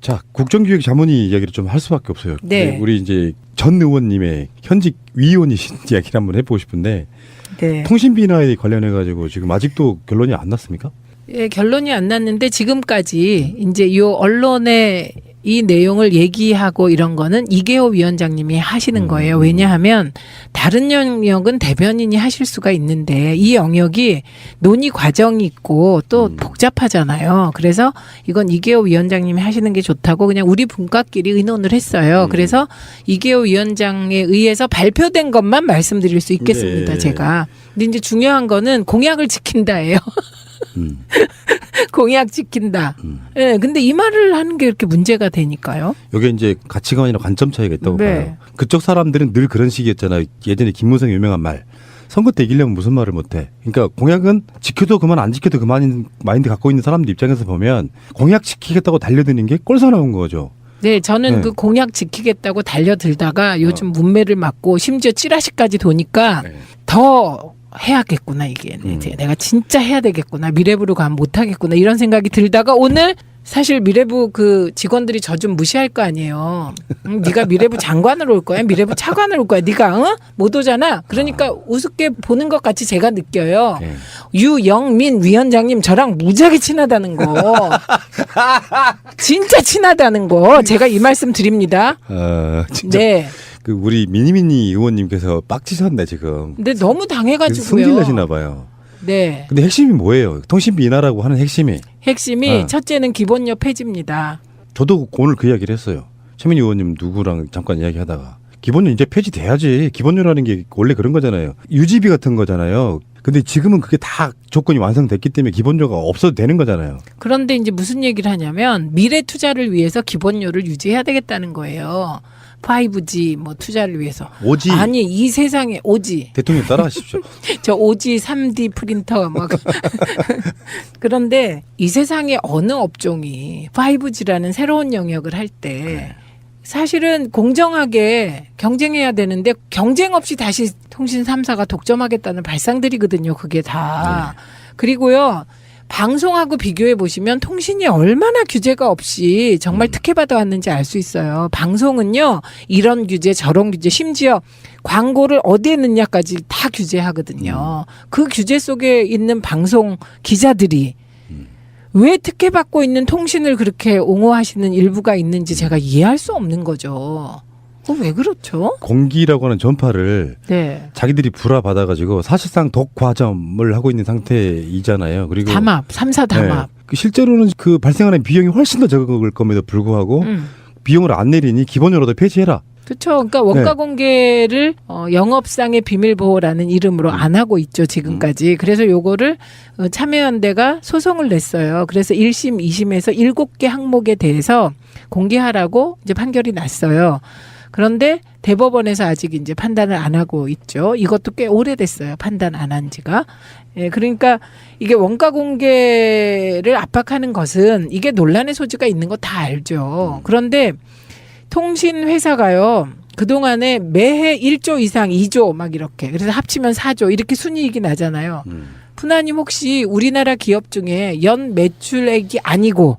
자, 국정기획자문위 이야기를 좀 할 수밖에 없어요. 네. 우리 이제 전 의원님의 현직 위원이신 이야기를 한번 해보고 싶은데 네. 통신비 인하에 관련해 가지고 지금 아직도 결론이 안 났습니까? 예, 결론이 안 났는데 지금까지 이제 이 언론에 이 내용을 얘기하고 이런 거는 이계호 위원장님이 하시는 거예요. 왜냐하면 다른 영역은 대변인이 하실 수가 있는데 이 영역이 논의 과정이 있고 또 복잡하잖아요. 그래서 이건 이계호 위원장님이 하시는 게 좋다고 그냥 우리 분과끼리 의논을 했어요. 그래서 이계호 위원장에 의해서 발표된 것만 말씀드릴 수 있겠습니다. 네. 제가. 근데 이제 중요한 거는 공약을 지킨다예요. 공약 지킨다. 예, 근데 이 말을 하는 게 이렇게 문제가 되니까요. 이게 이제 가치관이나 관점 차이가 있다고 네. 봐요. 그쪽 사람들은 늘 그런 식이었잖아요. 예전에 김무성 유명한 말. 선거 때 이기려면 무슨 말을 못해. 그러니까 공약은 지켜도 그만 안 지켜도 그만인 마인드 갖고 있는 사람들 입장에서 보면 공약 지키겠다고 달려드는 게 꼴사나운 거죠. 네, 저는 네. 그 공약 지키겠다고 달려들다가 요즘 문매를 맞고 심지어 찌라시까지 도니까 네. 더 해야겠구나 이게 이제 내가 진짜 해야 되겠구나 미래부로 가면 못하겠구나 이런 생각이 들다가 오늘 사실 미래부 그 직원들이 저 좀 무시할 거 아니에요. 네가 미래부 장관으로 올 거야, 미래부 차관으로 올 거야. 네가 못 오잖아. 그러니까 우습게 보는 것 같이 제가 느껴요. 네. 유영민 위원장님 저랑 무지하게 친하다는 거, 진짜 친하다는 거 제가 이 말씀 드립니다. 진짜 네. 그 우리 미니미니 의원님께서 빡치셨네 지금. 근데 너무 당해가지고요. 승질나시나 봐요. 네. 근데 핵심이 뭐예요? 통신비 인하라고 하는 핵심이. 핵심이 첫째는 기본료 폐지입니다. 저도 오늘 그 이야기를 했어요. 최민희 의원님 누구랑 잠깐 이야기하다가 기본료 이제 폐지돼야지. 기본료라는 게 원래 그런 거잖아요. 유지비 같은 거잖아요. 근데 지금은 그게 다 조건이 완성됐기 때문에 기본료가 없어도 되는 거잖아요. 그런데 이제 무슨 얘기를 하냐면 미래 투자를 위해서 기본료를 유지해야 되겠다는 거예요. 5G 뭐 투자를 위해서. 오지. 아니 이 세상에 오지. 대통령 따라하십시오. 저 오지 3D 프린터 막 그런데 이 세상에 어느 업종이 5G라는 새로운 영역을 할 때 사실은 공정하게 경쟁해야 되는데 경쟁 없이 다시 통신 3사가 독점하겠다는 발상들이거든요. 그게 다. 그리고요. 방송하고 비교해 보시면 통신이 얼마나 규제가 없이 정말 특혜받아 왔는지 알 수 있어요. 방송은요. 이런 규제 저런 규제 심지어 광고를 어디에 넣냐까지 다 규제하거든요. 그 규제 속에 있는 방송 기자들이 왜 특혜받고 있는 통신을 그렇게 옹호하시는 일부가 있는지 제가 이해할 수 없는 거죠. 왜 그렇죠? 공기라고 하는 전파를 네. 자기들이 불화받아가지고 사실상 독과점을 하고 있는 상태이잖아요. 그리고 담합, 3사 담합. 그 실제로는 그 발생하는 비용이 훨씬 더 적을 것에도 불구하고 비용을 안 내리니 기본료라도 폐지해라. 그렇죠. 그러니까 원가 공개를 영업상의 비밀 보호라는 이름으로 안 하고 있죠 지금까지. 그래서 요거를 참여연대가 소송을 냈어요. 그래서 1심, 2심에서 7개 항목에 대해서 공개하라고 이제 판결이 났어요. 그런데 대법원에서 아직 이제 판단을 안 하고 있죠. 이것도 꽤 오래됐어요. 판단 안 한 지가. 예, 그러니까 이게 원가 공개를 압박하는 것은 이게 논란의 소지가 있는 거 다 알죠. 그런데 통신 회사가요. 그동안에 매해 1조 이상 2조 막 이렇게 그래서 합치면 4조 이렇게 순이익이 나잖아요. 푸나님 혹시 우리나라 기업 중에 연 매출액이 아니고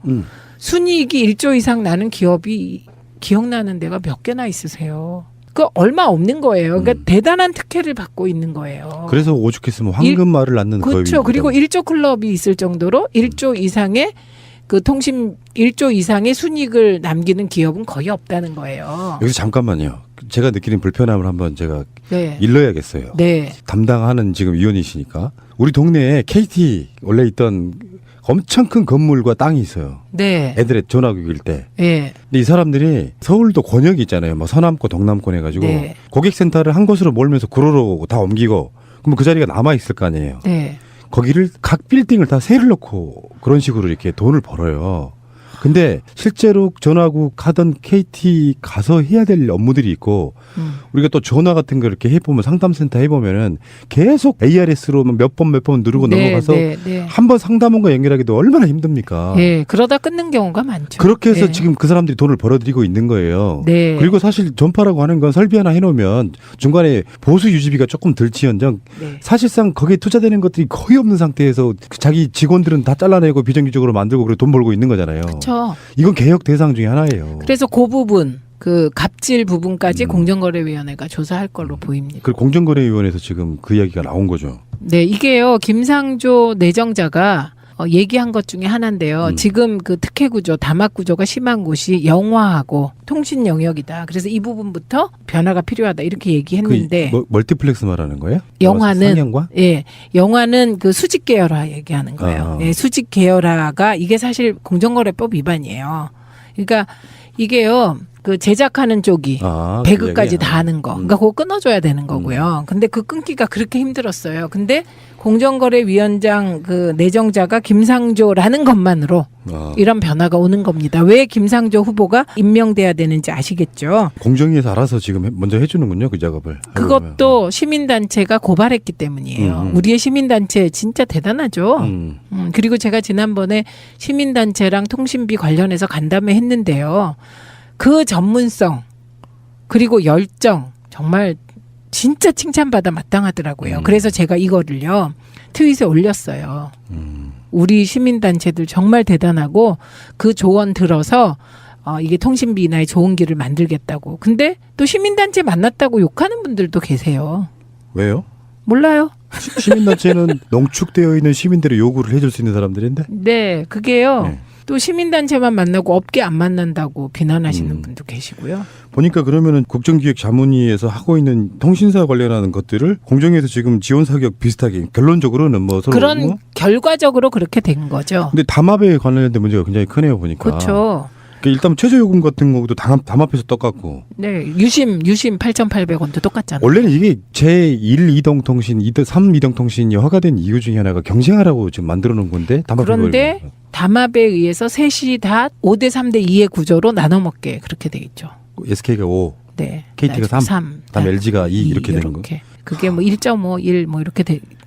순이익이 1조 이상 나는 기업이 기억나는 데가 몇 개나 있으세요? 그 얼마 없는 거예요. 그러니까 대단한 특혜를 받고 있는 거예요. 그래서 오죽했으면 황금말을 낳는 거예요. 그렇죠. 그리고 1조 클럽이 있을 정도로 1조 이상의 그 통신 1조 이상의 순이익을 남기는 기업은 거의 없다는 거예요. 여기서 잠깐만요. 제가 느끼는 불편함을 한번 제가 네. 일러야겠어요. 네. 담당하는 지금 위원이시니까 우리 동네에 KT 원래 있던 엄청 큰 건물과 땅이 있어요. 네. 애들의 전화기일 때. 네. 근데 이 사람들이 서울도 권역이 있잖아요. 뭐 서남권, 동남권 해가지고 네. 고객센터를 한 곳으로 몰면서 구로로 다 옮기고 그러면 그 자리가 남아 있을 거 아니에요. 네. 거기를 각 빌딩을 다 세를 넣고 그런 식으로 이렇게 돈을 벌어요. 근데 실제로 전화국 하던 KT 가서 해야 될 업무들이 있고 우리가 또 전화 같은 거 이렇게 해보면 상담센터 해보면은 계속 ARS로 몇 번 누르고 넘어가서 한 번 상담원과 연결하기도 얼마나 힘듭니까? 네, 그러다 끊는 경우가 많죠. 그렇게 해서 네. 지금 그 사람들이 돈을 벌어들이고 있는 거예요. 네. 그리고 사실 전파라고 하는 건 설비 하나 해놓으면 중간에 보수 유지비가 조금 들지언정 네. 사실상 거기에 투자되는 것들이 거의 없는 상태에서 자기 직원들은 다 잘라내고 비정규직으로 만들고 그리고 돈 벌고 있는 거잖아요. 그렇죠. 그렇죠. 이건 개혁 대상 중에 하나예요. 그래서 그 부분, 그 갑질 부분까지 음. 공정거래위원회가 조사할 걸로 보입니다. 그 공정거래위원회에서 지금 그 이야기가 나온 거죠. 네, 이게요. 김상조 내정자가 얘기한 것 중에 하나인데요. 지금 그 특혜 구조, 담합 구조가 심한 곳이 영화하고 통신 영역이다. 그래서 이 부분부터 변화가 필요하다. 이렇게 얘기했는데 멀티플렉스 말하는 거예요? 영화는 상영관? 예, 영화는 그 수직 계열화 얘기하는 거예요. 예, 수직 계열화가 이게 사실 공정거래법 위반이에요. 그러니까 이게요. 그 제작하는 쪽이 배급까지 다 하는 거. 그러니까 그거 끊어줘야 되는 거고요. 근데 그 끊기가 그렇게 힘들었어요. 근데 공정거래위원장 그 내정자가 김상조라는 것만으로 이런 변화가 오는 겁니다. 왜 김상조 후보가 임명돼야 되는지 아시겠죠? 공정위에서 알아서 지금 먼저 해주는군요. 그 작업을. 그것도 시민단체가 고발했기 때문이에요. 우리의 시민단체 진짜 대단하죠. 그리고 제가 지난번에 시민단체랑 통신비 관련해서 간담회 했는데요. 그 전문성 그리고 열정 정말 진짜 칭찬받아 마땅하더라고요. 그래서 제가 이거를요 트윗에 올렸어요. 우리 시민단체들 정말 대단하고 그 조언 들어서 이게 통신비 인하의 좋은 길을 만들겠다고. 근데 또 시민단체 만났다고 욕하는 분들도 계세요. 왜요? 몰라요. 시민단체는 농축되어 있는 시민들의 요구를 해줄 수 있는 사람들인데? 네, 그게요. 네. 또 시민단체만 만나고 업계 안 만난다고 비난하시는 분도 계시고요. 보니까 그러면은 국정기획자문위에서 하고 있는 통신사 관련하는 것들을 공정위에서 지금 지원 사격 비슷하게 결론적으로는 뭐 서로 그런 뭐? 결과적으로 그렇게 된 거죠. 근데 담합에 관련된 문제가 굉장히 크네요 보니까. 그렇죠. 그러니까 일단 최저요금 같은 것도 담합해서 똑같고. 네, 유심 8,800원도 똑같잖아요. 원래는 이게 제1 이동통신, 3 이동통신이 허가된 이유 중에 하나가 경쟁하라고 지금 만들어 놓은 건데 그런데 담합에 의해서 셋이 다 5대 3대 2의 구조로 나눠 먹게 그렇게 돼 있죠. SK가 5, 네. KT가 3, 그다음에 LG가 2 이렇게 되는 거. 그게 뭐 1.5, 1 뭐 이렇게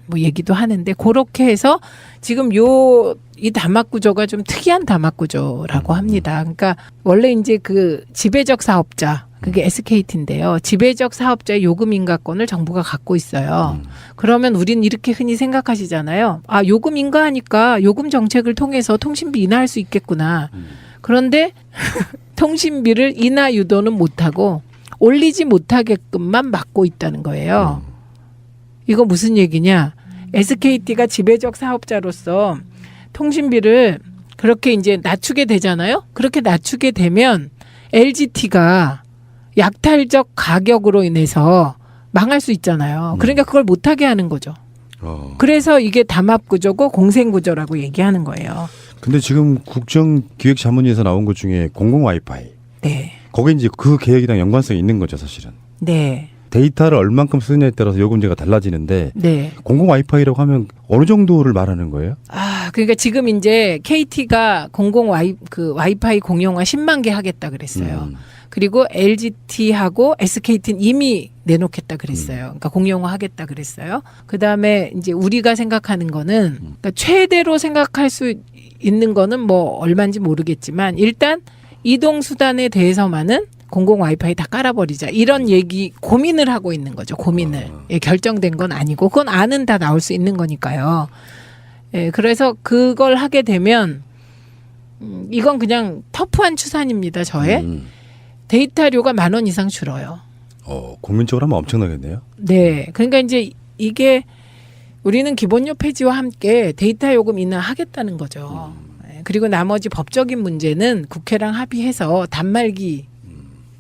뭐 얘기도 하는데 그렇게 해서 지금 이 담합 구조가 좀 특이한 담합 구조라고 합니다. 그러니까 원래 이제 그 지배적 사업자 그게 SKT인데요. 지배적 사업자의 요금 인가권을 정부가 갖고 있어요. 그러면 우린 이렇게 흔히 생각하시잖아요. 아, 요금 인가하니까 요금 정책을 통해서 통신비 인하할 수 있겠구나. 그런데 통신비를 인하 유도는 못하고 올리지 못하게끔만 막고 있다는 거예요. 이거 무슨 얘기냐? SKT가 지배적 사업자로서 통신비를 그렇게 이제 낮추게 되잖아요. 그렇게 낮추게 되면 LGT가 약탈적 가격으로 인해서 망할 수 있잖아요. 그러니까 그걸 못하게 하는 거죠. 그래서 이게 담합 구조고 공생 구조라고 얘기하는 거예요. 근데 지금 국정기획자문위에서 나온 것 중에 공공 와이파이. 네. 거기에 이제 그 계획이랑 연관성이 있는 거죠, 사실은. 네. 데이터를 얼만큼 쓰느냐에 따라서 요금제가 달라지는데 네. 공공 와이파이라고 하면 어느 정도를 말하는 거예요? 아, 그러니까 지금 이제 KT가 공공 와이파이 공용화 10만 개 하겠다 그랬어요. 그리고 LGT하고 SKT는 이미 내놓겠다 그랬어요. 그러니까 공용화 하겠다 그랬어요. 그다음에 이제 우리가 생각하는 거는 그러니까 최대로 생각할 수 있는 거는 뭐 얼마인지 모르겠지만 일단 이동 수단에 대해서만은 공공 와이파이 다 깔아버리자 이런 얘기 고민을 하고 있는 거죠. 고민을 예, 결정된 건 아니고 그건 안은 다 나올 수 있는 거니까요. 예, 그래서 그걸 하게 되면 이건 그냥 터프한 추산입니다. 저의 데이터료가 10,000원 이상 줄어요. 국민적으로 하면 엄청나겠네요. 네, 그러니까 이제 이게 우리는 기본료 폐지와 함께 데이터 요금 인하하겠다는 거죠. 예, 그리고 나머지 법적인 문제는 국회랑 합의해서 단말기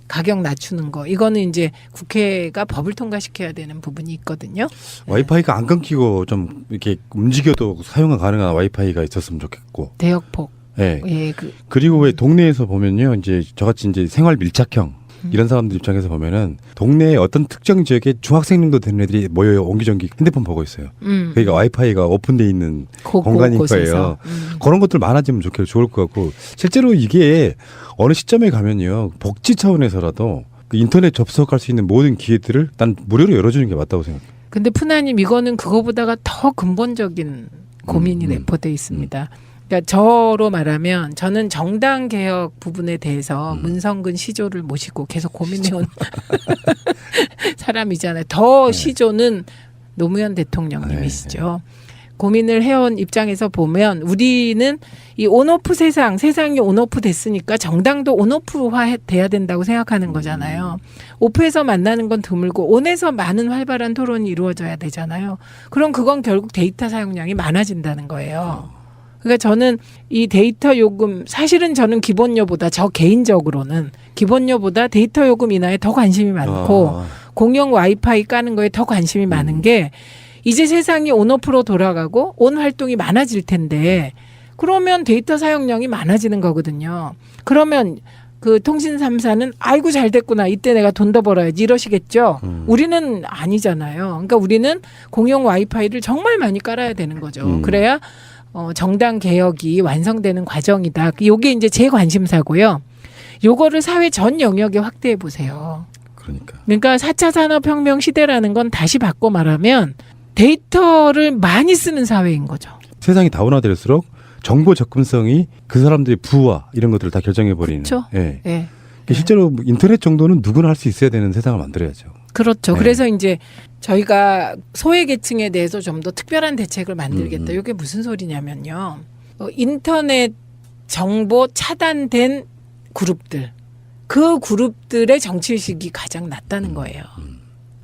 가격 낮추는 거 이거는 이제 국회가 법을 통과시켜야 되는 부분이 있거든요. 와이파이가 안 끊기고 좀 이렇게 움직여도 사용 가능한 와이파이가 있었으면 좋겠고. 대역폭. 네. 예, 그리고 왜 동네에서 보면요, 이제 저같이 이제 생활 밀착형 이런 사람들 입장에서 보면은 동네에 어떤 특정 지역에 중학생님도 되는 애들이 모여요. 옹기종기 핸드폰 보고 있어요. 그러니까 와이파이가 오픈돼 있는 공간일 거예요. 그런 것들 많아지면 좋을 것 같고 실제로 이게 어느 시점에 가면요 복지 차원에서라도 그 인터넷 접속할 수 있는 모든 기회들을 난 무료로 열어주는 게 맞다고 생각해요. 근데 푸나님 이거는 그거보다가 더 근본적인 고민이 내포돼 있습니다. 그러니까 저로 말하면 저는 정당 개혁 부분에 대해서 문성근 시조를 모시고 계속 고민해온 사람이잖아요. 더 시조는 노무현 대통령님이시죠. 고민을 해온 입장에서 보면 우리는 이 온오프 세상이 온오프 됐으니까 정당도 온오프화 돼야 된다고 생각하는 거잖아요. 오프에서 만나는 건 드물고 온에서 많은 활발한 토론이 이루어져야 되잖아요. 그럼 그건 결국 데이터 사용량이 많아진다는 거예요. 그러니까 저는 이 데이터 요금, 사실은 저는 기본료보다 저 개인적으로는 기본료보다 데이터 요금 인하에 더 관심이 많고 공용 와이파이 까는 거에 더 관심이 많은 게 이제 세상이 온오프로 돌아가고 온 활동이 많아질 텐데 그러면 데이터 사용량이 많아지는 거거든요. 그러면 그 통신 3사는 아이고 잘 됐구나. 이때 내가 돈 더 벌어야지 이러시겠죠. 우리는 아니잖아요. 그러니까 우리는 공용 와이파이를 정말 많이 깔아야 되는 거죠. 그래야 정당 개혁이 완성되는 과정이다. 요게 이제 제 관심사고요. 요거를 사회 전 영역에 확대해 보세요. 그러니까 4차 산업혁명 시대라는 건 다시 바꿔 말하면 데이터를 많이 쓰는 사회인 거죠. 세상이 다원화될수록 정보 접근성이 그 사람들의 부와 이런 것들을 다 결정해버리는. 그렇죠. 예. 예. 실제로 인터넷 정도는 누구나 할 수 있어야 되는 세상을 만들어야죠. 그렇죠. 네. 그래서 이제 저희가 소외계층에 대해서 좀 더 특별한 대책을 만들겠다. 이게 무슨 소리냐면요. 인터넷 정보 차단된 그룹들. 그 그룹들의 정치의식이 가장 낮다는 거예요.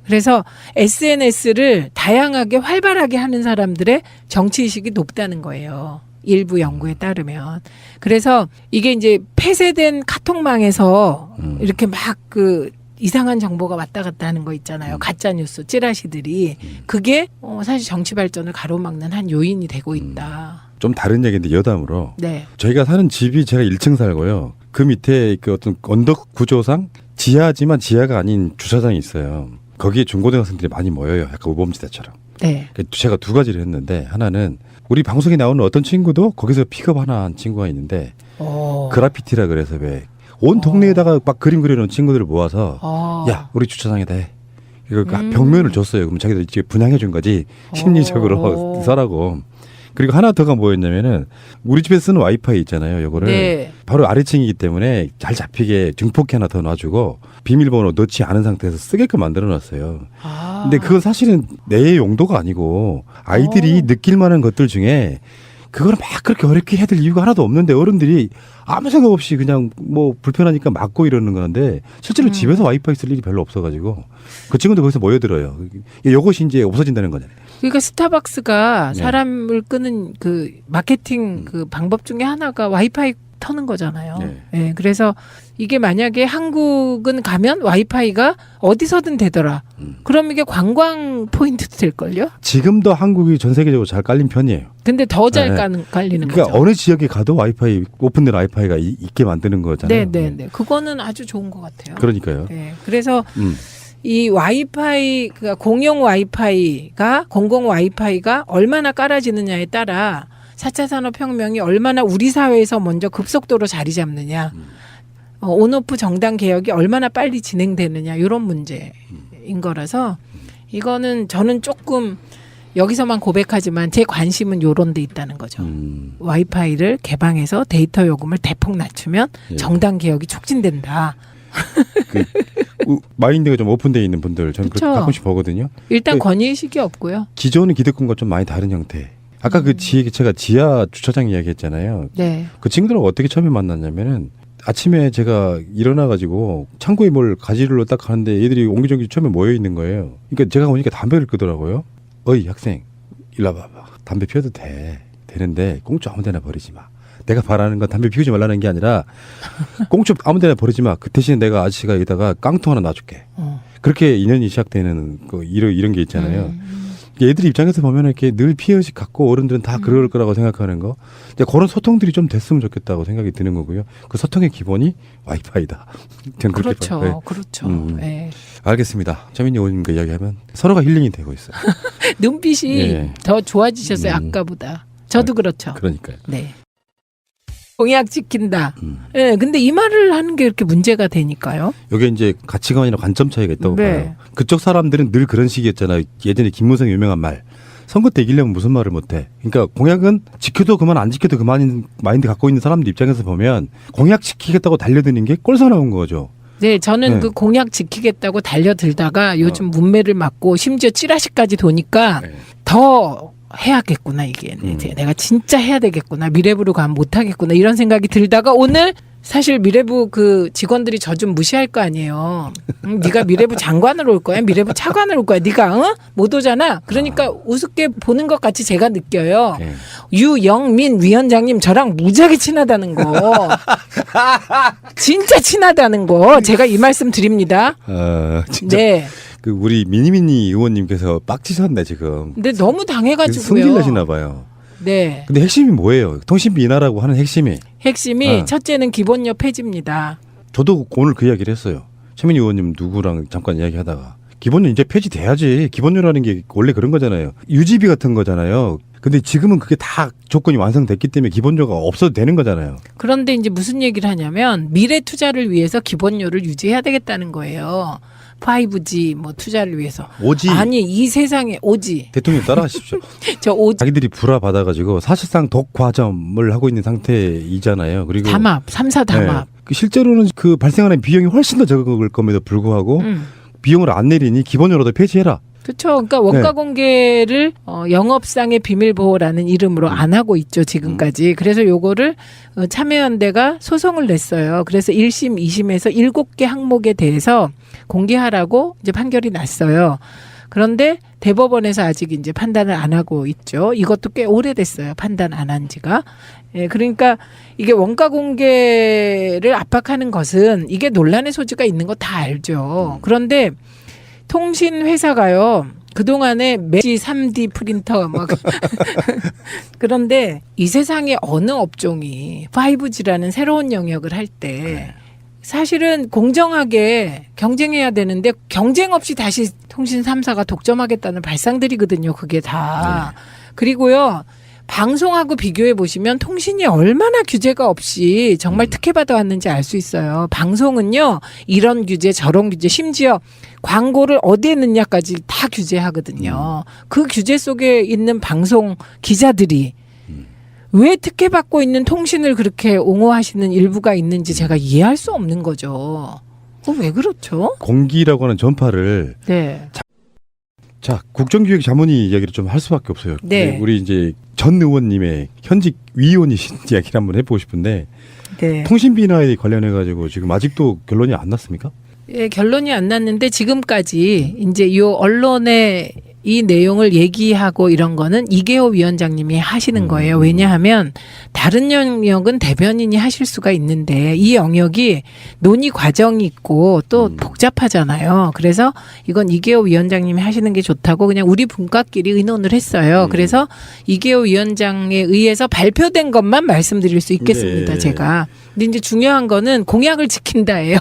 그래서 SNS를 다양하게 활발하게 하는 사람들의 정치의식이 높다는 거예요. 일부 연구에 따르면. 그래서 이게 이제 폐쇄된 카톡망에서 이렇게 막 그 이상한 정보가 왔다 갔다 하는 거 있잖아요. 가짜뉴스, 찌라시들이. 그게 사실 정치 발전을 가로막는 한 요인이 되고 있다. 좀 다른 얘기인데 여담으로. 네. 저희가 사는 집이 제가 1층 살고요. 그 밑에 그 어떤 언덕 구조상 지하지만 지하가 아닌 주차장이 있어요. 거기에 중고등학생들이 많이 모여요. 약간 우범지대처럼. 네. 제가 두 가지를 했는데 하나는 우리 방송에 나오는 어떤 친구도 거기서 픽업 하나 한 친구가 있는데 그래피티라 그래서 왜 온 동네에다가 막 그림 그려놓은 친구들을 모아서 야 우리 주차장에다 해. 이거 벽면을 줬어요. 그럼 자기들 이제 분양해 준 거지 심리적으로 써라고. 그리고 하나 더가 뭐였냐면은 우리 집에 쓰는 와이파이 있잖아요. 요거를 네. 바로 아래층이기 때문에 잘 잡히게 증폭기 하나 더 놔주고 비밀번호 넣지 않은 상태에서 쓰게끔 만들어놨어요. 근데 그건 사실은 내 용도가 아니고 아이들이 느낄 만한 것들 중에 그걸 막 그렇게 어렵게 해야 될 이유가 하나도 없는데 어른들이 아무 생각 없이 그냥 뭐 불편하니까 막고 이러는 건데 실제로 집에서 와이파이 쓸 일이 별로 없어가지고 그 친구들 거기서 모여들어요. 이것이 이제 없어진다는 거잖아요. 그러니까 스타벅스가 네. 사람을 끄는 그 마케팅 그 방법 중에 하나가 와이파이 터는 거잖아요. 네. 네, 그래서 이게 만약에 한국은 가면 와이파이가 어디서든 되더라. 그럼 이게 관광 포인트도 될걸요? 지금도 한국이 전 세계적으로 잘 깔린 편이에요. 근데 더 잘 네. 깔리는 그러니까 거죠. 어느 지역에 가도 와이파이 오픈된 와이파이가 있게 만드는 거잖아요. 네. 그거는 아주 좋은 것 같아요. 그러니까요. 네, 그래서 이 와이파이, 그러니까 공용 와이파이가 공공 와이파이가 얼마나 깔아지느냐에 따라 4차 산업혁명이 얼마나 우리 사회에서 먼저 급속도로 자리 잡느냐, 온오프 정당 개혁이 얼마나 빨리 진행되느냐 이런 문제인 거라서 이거는 저는 조금 여기서만 고백하지만 제 관심은 요런 데 있다는 거죠. 와이파이를 개방해서 데이터 요금을 대폭 낮추면 예. 정당 개혁이 촉진된다. 마인드가 좀 오픈되어 있는 분들 저는 그쵸. 그렇게 가끔씩 보거든요. 일단 네. 권위의식이 없고요. 기존의 기득권과 좀 많이 다른 형태. 아까 제가 지하 주차장 이야기했잖아요. 네. 그 친구들하고 어떻게 처음에 만났냐면은 아침에 제가 일어나가지고 창고에 뭘 가지러 딱 가는데 얘들이 옹기종기 처음에 모여 있는 거예요. 그러니까 제가 오니까 담배를 끄더라고요. 어이 학생 일로 와봐. 담배 피워도 되는데 꽁초 아무데나 버리지 마. 내가 바라는 건 담배 피우지 말라는 게 아니라 꽁초 아무데나 버리지 마. 그 대신 내가 아저씨가 여기다가 깡통 하나 놔줄게. 그렇게 인연이 시작되는 이런 게 있잖아요. 얘들 입장에서 보면 이렇게 늘 피해의식 갖고 어른들은 다 그럴 거라고 생각하는 거. 이제 그런 소통들이 좀 됐으면 좋겠다고 생각이 드는 거고요. 그 소통의 기본이 와이파이다. 저는 그렇게 그렇죠. 봐요. 그렇죠. 네. 알겠습니다. 차민희 의원님과 이야기하면 서로가 힐링이 되고 있어요. 눈빛이 예. 더 좋아지셨어요. 아까보다. 저도 그렇죠. 그러니까요. 네. 공약 지킨다. 네, 근데 이 말을 하는 게 이렇게 문제가 되니까요. 이게 이제 가치관이나 관점 차이가 있다고 네. 봐요. 그쪽 사람들은 늘 그런 식이었잖아요. 예전에 김무성 유명한 말. 선거 때 이기려면 무슨 말을 못해. 그러니까 공약은 지켜도 그만 안 지켜도 그만인 마인드 갖고 있는 사람들 입장에서 보면 공약 지키겠다고 달려드는 게 꼴사나운 거죠. 네, 저는 네. 그 공약 지키겠다고 달려들다가 요즘 문매를 맞고 심지어 찌라시까지 도니까 네. 더 해야겠구나 이게 내가 진짜 해야 되겠구나 미래부로 가면 못하겠구나 이런 생각이 들다가 오늘 사실 미래부 그 직원들이 저 좀 무시할 거 아니에요. 네가 미래부 장관으로 올 거야, 미래부 차관으로 올 거야. 네가 못 오잖아. 그러니까 우습게 보는 것 같이 제가 느껴요. 네. 유영민 위원장님 저랑 무지하게 친하다는 거, 진짜 친하다는 거 제가 이 말씀 드립니다. 진짜. 네. 그 우리 미니미니 의원님께서 빡치셨네 지금. 근데 너무 당해가지고요. 승질 내시나 봐요. 네. 근데 핵심이 뭐예요? 통신비 인하라고 하는 핵심이 첫째는 기본료 폐지입니다. 저도 오늘 그 이야기를 했어요. 최민희 의원님 누구랑 잠깐 이야기하다가 기본료 이제 폐지돼야지. 기본료라는 게 원래 그런 거잖아요. 유지비 같은 거잖아요. 근데 지금은 그게 다 조건이 완성됐기 때문에 기본료가 없어도 되는 거잖아요. 그런데 이제 무슨 얘기를 하냐면 미래 투자를 위해서 기본료를 유지해야 되겠다는 거예요. 5G 뭐 투자를 위해서. 오지. 아니 이 세상에 오지. 대통령 따라하십시오. 저 오지. 자기들이 불화 받아가지고 사실상 독과점을 하고 있는 상태이잖아요. 그리고 담합, 3사 담합. 네. 실제로는 그 발생하는 비용이 훨씬 더 적을 ком에도 불구하고 비용을 안 내리니 기본료라도 폐지해라. 그렇죠. 그러니까 원가 공개를 영업상의 비밀 보호라는 이름으로 안 하고 있죠 지금까지. 그래서 요거를 참여연대가 소송을 냈어요. 그래서 1심, 2심에서 7개 항목에 대해서 공개하라고 이제 판결이 났어요. 그런데 대법원에서 아직 이제 판단을 안 하고 있죠. 이것도 꽤 오래됐어요. 판단 안 한 지가. 예, 그러니까 이게 원가 공개를 압박하는 것은 이게 논란의 소지가 있는 거 다 알죠. 그런데 통신 회사가요. 그동안에 매지 3D 프린터 막 그런데 이 세상에 어느 업종이 5G라는 새로운 영역을 할 때 사실은 공정하게 경쟁해야 되는데 경쟁 없이 다시 통신 3사가 독점하겠다는 발상들이거든요. 그게 다. 그리고요. 방송하고 비교해 보시면 통신이 얼마나 규제가 없이 정말 특혜받아 왔는지 알 수 있어요. 방송은요. 이런 규제 저런 규제 심지어 광고를 어디에 넣냐까지 다 규제하거든요. 그 규제 속에 있는 방송 기자들이 왜 특혜받고 있는 통신을 그렇게 옹호하시는 일부가 있는지 제가 이해할 수 없는 거죠. 왜 그렇죠? 공기라고 하는 전파를 네. 자, 국정기획 자문위 이야기를 좀 할 수밖에 없어요. 네. 우리 이제 전 의원님의 현직 위원이신 이야기를 한번 해보고 싶은데 네. 통신비 인하에 관련해 가지고 지금 아직도 결론이 안 났습니까? 예, 결론이 안 났는데 지금까지 이제 이 언론에 이 내용을 얘기하고 이런 거는 이계호 위원장님이 하시는 거예요. 왜냐하면 다른 영역은 대변인이 하실 수가 있는데 이 영역이 논의 과정이 있고 또 복잡하잖아요. 그래서 이건 이계호 위원장님이 하시는 게 좋다고 그냥 우리 분과끼리 의논을 했어요. 그래서 이계호 위원장에 의해서 발표된 것만 말씀드릴 수 있겠습니다. 네. 제가. 근데 이제 중요한 거는 공약을 지킨다예요.